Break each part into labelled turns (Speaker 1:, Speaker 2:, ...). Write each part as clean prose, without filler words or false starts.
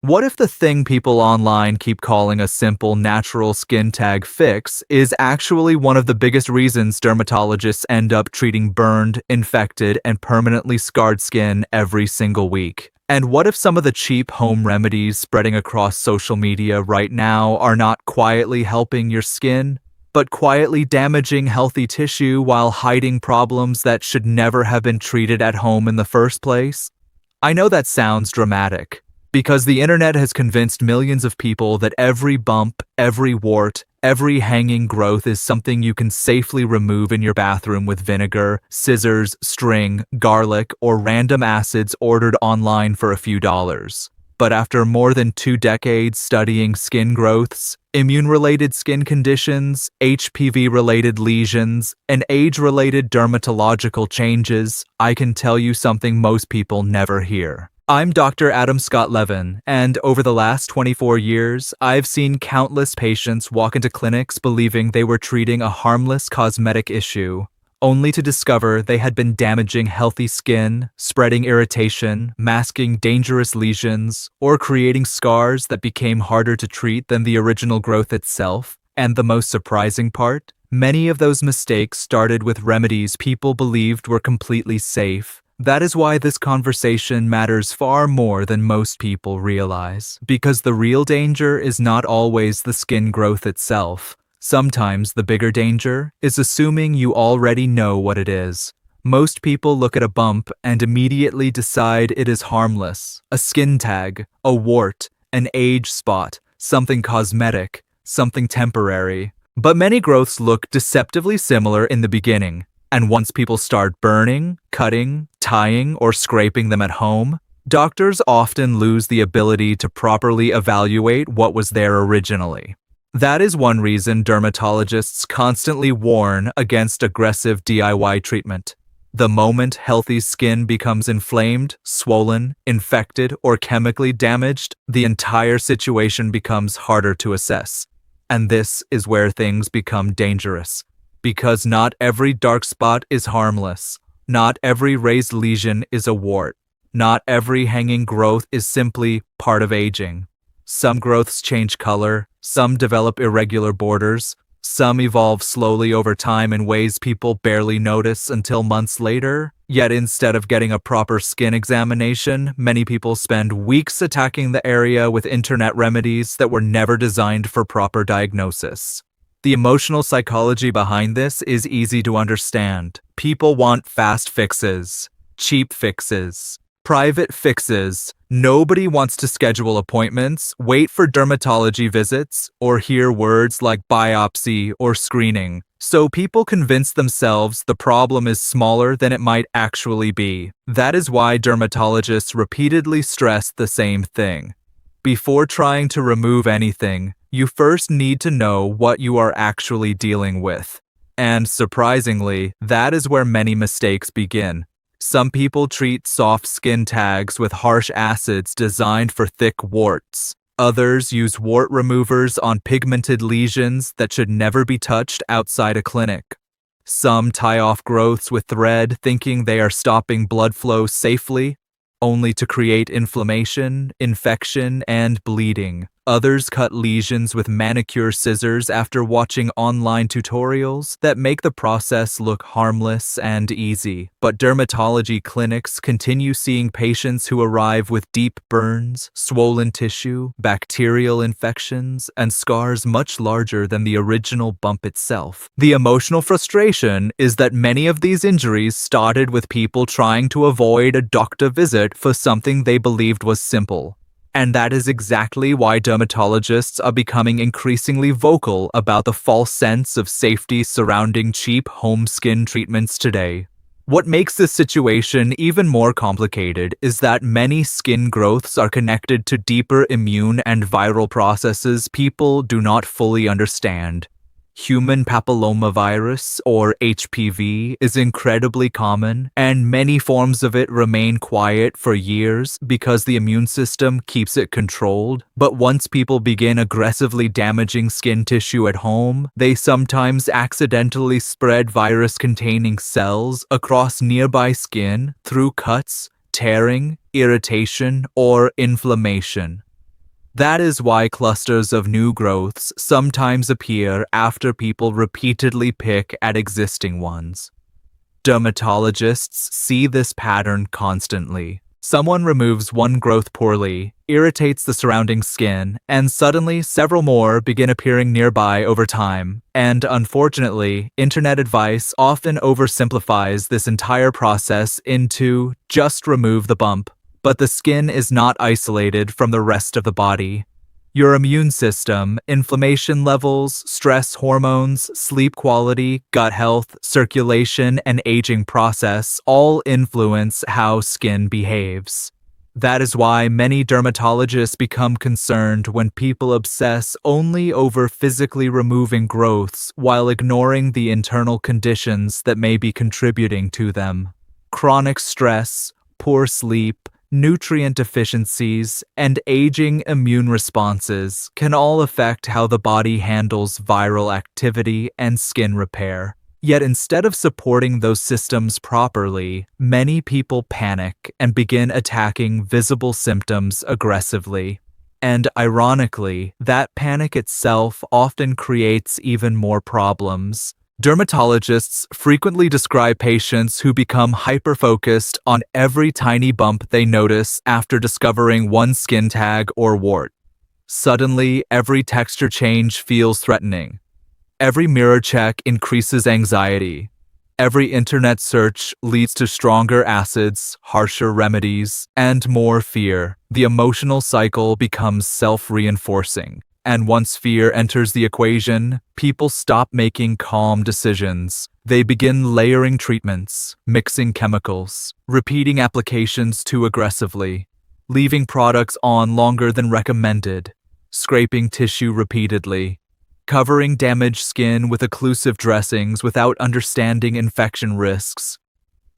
Speaker 1: What if the thing people online keep calling a simple natural skin tag fix is actually one of the biggest reasons dermatologists end up treating burned, infected, and permanently scarred skin every single week? And what if some of the cheap home remedies spreading across social media right now are not quietly helping your skin, but quietly damaging healthy tissue while hiding problems that should never have been treated at home in the first place? I know that sounds dramatic, because the internet has convinced millions of people that every bump, every wart, every hanging growth is something you can safely remove in your bathroom with vinegar, scissors, string, garlic, or random acids ordered online for a few dollars. But after more than 2 decades studying skin growths, immune-related skin conditions, HPV-related lesions, and age-related dermatological changes, I can tell you something most people never hear. I'm Dr. Scott Levin, and over the last 24 years, I've seen countless patients walk into clinics believing they were treating a harmless cosmetic issue, only to discover they had been damaging healthy skin, spreading irritation, masking dangerous lesions, or creating scars that became harder to treat than the original growth itself. And the most surprising part? Many of those mistakes started with remedies people believed were completely safe. That is why this conversation matters far more than most people realize, because the real danger is not always the skin growth itself. Sometimes the bigger danger is assuming you already know what it is. Most people look at a bump and immediately decide it is harmless, a skin tag, a wart, an age spot, something cosmetic, something temporary. But many growths look deceptively similar in the beginning, and once people start burning, cutting, tying, or scraping them at home, doctors often lose the ability to properly evaluate what was there originally. That is one reason dermatologists constantly warn against aggressive DIY treatment. The moment healthy skin becomes inflamed, swollen, infected, or chemically damaged, the entire situation becomes harder to assess. And this is where things become dangerous. Because not every dark spot is harmless. Not every raised lesion is a wart. Not every hanging growth is simply part of aging. Some growths change color, some develop irregular borders, some evolve slowly over time in ways people barely notice until months later. Yet instead of getting a proper skin examination, many people spend weeks attacking the area with internet remedies that were never designed for proper diagnosis. The emotional psychology behind this is easy to understand. People want fast fixes, cheap fixes, private fixes. Nobody wants to schedule appointments, wait for dermatology visits, or hear words like biopsy or screening. So people convince themselves the problem is smaller than it might actually be. That is why dermatologists repeatedly stress the same thing. Before trying to remove anything, you first need to know what you are actually dealing with. And surprisingly, that is where many mistakes begin. Some people treat soft skin tags with harsh acids designed for thick warts. Others use wart removers on pigmented lesions that should never be touched outside a clinic. Some tie off growths with thread thinking they are stopping blood flow safely, only to create inflammation, infection, and bleeding. Others cut lesions with manicure scissors after watching online tutorials that make the process look harmless and easy. But dermatology clinics continue seeing patients who arrive with deep burns, swollen tissue, bacterial infections, and scars much larger than the original bump itself. The emotional frustration is that many of these injuries started with people trying to avoid a doctor visit for something they believed was simple. And that is exactly why dermatologists are becoming increasingly vocal about the false sense of safety surrounding cheap home skin treatments today. What makes this situation even more complicated is that many skin growths are connected to deeper immune and viral processes people do not fully understand. Human papillomavirus, or HPV, is incredibly common, and many forms of it remain quiet for years because the immune system keeps it controlled. But once people begin aggressively damaging skin tissue at home, they sometimes accidentally spread virus-containing cells across nearby skin through cuts, tearing, irritation, or inflammation. That is why clusters of new growths sometimes appear after people repeatedly pick at existing ones. Dermatologists see this pattern constantly. Someone removes one growth poorly, irritates the surrounding skin, and suddenly several more begin appearing nearby over time. And unfortunately, internet advice often oversimplifies this entire process into just remove the bump. But the skin is not isolated from the rest of the body. Your immune system, inflammation levels, stress hormones, sleep quality, gut health, circulation, and aging process all influence how skin behaves. That is why many dermatologists become concerned when people obsess only over physically removing growths while ignoring the internal conditions that may be contributing to them. Chronic stress, poor sleep, nutrient deficiencies, and aging immune responses can all affect how the body handles viral activity and skin repair. Yet instead of supporting those systems properly, many people panic and begin attacking visible symptoms aggressively. And ironically, that panic itself often creates even more problems. Dermatologists frequently describe patients who become hyper-focused on every tiny bump they notice after discovering one skin tag or wart. Suddenly, every texture change feels threatening. Every mirror check increases anxiety. Every internet search leads to stronger acids, harsher remedies, and more fear. The emotional cycle becomes self-reinforcing. And once fear enters the equation, people stop making calm decisions. They begin layering treatments, mixing chemicals, repeating applications too aggressively, leaving products on longer than recommended, scraping tissue repeatedly, covering damaged skin with occlusive dressings without understanding infection risks.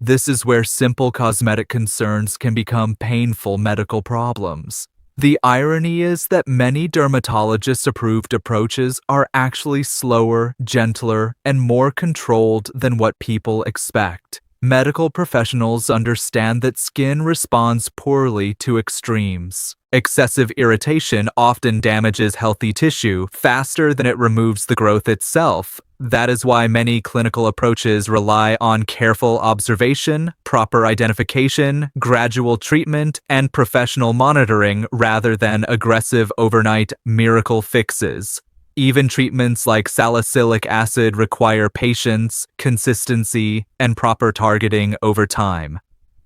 Speaker 1: This is where simple cosmetic concerns can become painful medical problems. The irony is that many dermatologist-approved approaches are actually slower, gentler, and more controlled than what people expect. Medical professionals understand that skin responds poorly to extremes. Excessive irritation often damages healthy tissue faster than it removes the growth itself. That is why many clinical approaches rely on careful observation, proper identification, gradual treatment, and professional monitoring rather than aggressive overnight miracle fixes. Even treatments like salicylic acid require patience, consistency, and proper targeting over time.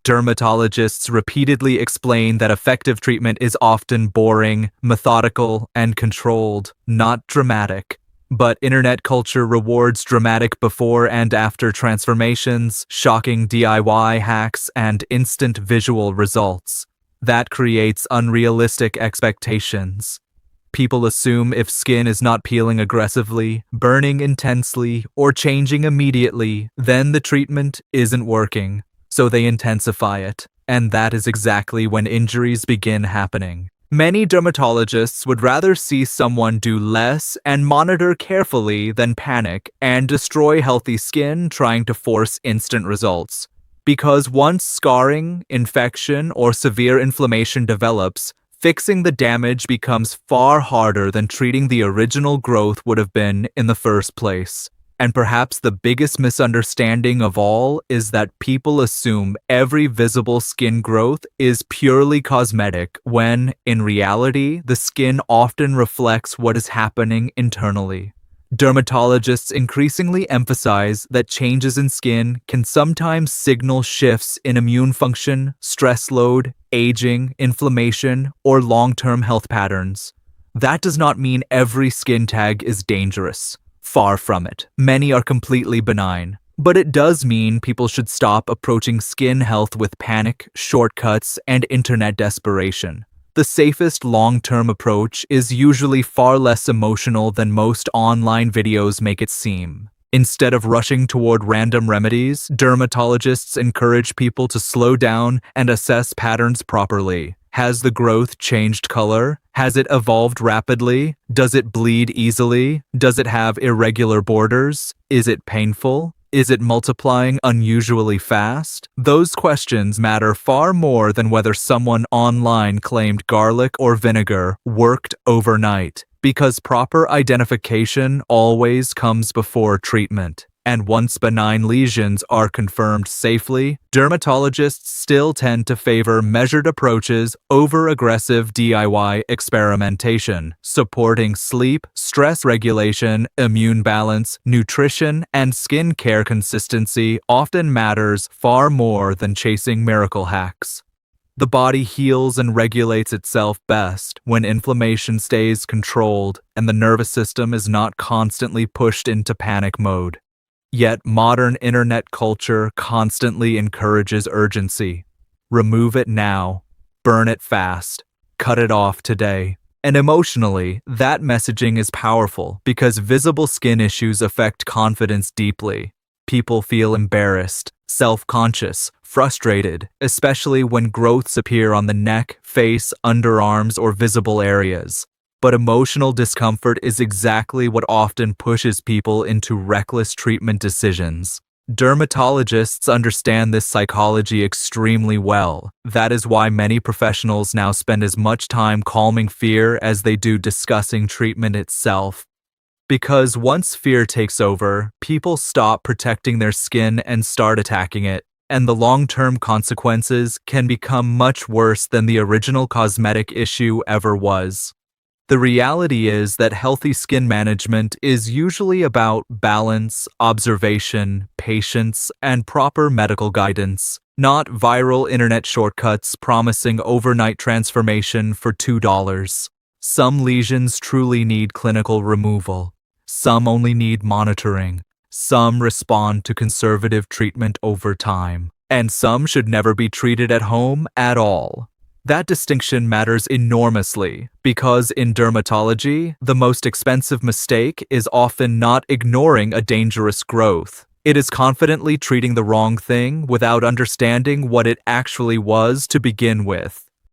Speaker 1: Dermatologists repeatedly explain that effective treatment is often boring, methodical, and controlled, not dramatic. But internet culture rewards dramatic before and after transformations, shocking DIY hacks, and instant visual results. That creates unrealistic expectations. People assume if skin is not peeling aggressively, burning intensely, or changing immediately, then the treatment isn't working. So they intensify it, and that is exactly when injuries begin happening. Many dermatologists would rather see someone do less and monitor carefully than panic and destroy healthy skin trying to force instant results. Because once scarring, infection, or severe inflammation develops, fixing the damage becomes far harder than treating the original growth would have been in the first place. And perhaps the biggest misunderstanding of all is that people assume every visible skin growth is purely cosmetic when, in reality, the skin often reflects what is happening internally. Dermatologists increasingly emphasize that changes in skin can sometimes signal shifts in immune function, stress load, aging, inflammation, or long-term health patterns. That does not mean every skin tag is dangerous. Far from it. Many are completely benign. But it does mean people should stop approaching skin health with panic, shortcuts, and internet desperation. The safest long-term approach is usually far less emotional than most online videos make it seem. Instead of rushing toward random remedies, dermatologists encourage people to slow down and assess patterns properly. Has the growth changed color? Has it evolved rapidly? Does it bleed easily? Does it have irregular borders? Is it painful? Is it multiplying unusually fast? Those questions matter far more than whether someone online claimed garlic or vinegar worked overnight, because proper identification always comes before treatment. And once benign lesions are confirmed safely, dermatologists still tend to favor measured approaches over aggressive DIY experimentation, supporting sleep, stress regulation, immune balance, nutrition, and skin care consistency often matters far more than chasing miracle hacks. The body heals and regulates itself best when inflammation stays controlled and the nervous system is not constantly pushed into panic mode. Yet modern internet culture constantly encourages urgency. Remove it now, burn it fast, cut it off today. And emotionally, that messaging is powerful because visible skin issues affect confidence deeply. People feel embarrassed, self-conscious, frustrated, especially when growths appear on the neck, face, underarms, or visible areas. But emotional discomfort is exactly what often pushes people into reckless treatment decisions. Dermatologists understand this psychology extremely well. That is why many professionals now spend as much time calming fear as they do discussing treatment itself. Because once fear takes over, people stop protecting their skin and start attacking it, and the long-term consequences can become much worse than the original cosmetic issue ever was. The reality is that healthy skin management is usually about balance, observation, patience, and proper medical guidance, not viral internet shortcuts promising overnight transformation for $2. Some lesions truly need clinical removal. Some only need monitoring. Some respond to conservative treatment over time. And some should never be treated at home at all. That distinction matters enormously because in dermatology, the most expensive mistake is often not ignoring a dangerous growth. It is confidently treating the wrong thing without understanding what it actually was to begin with.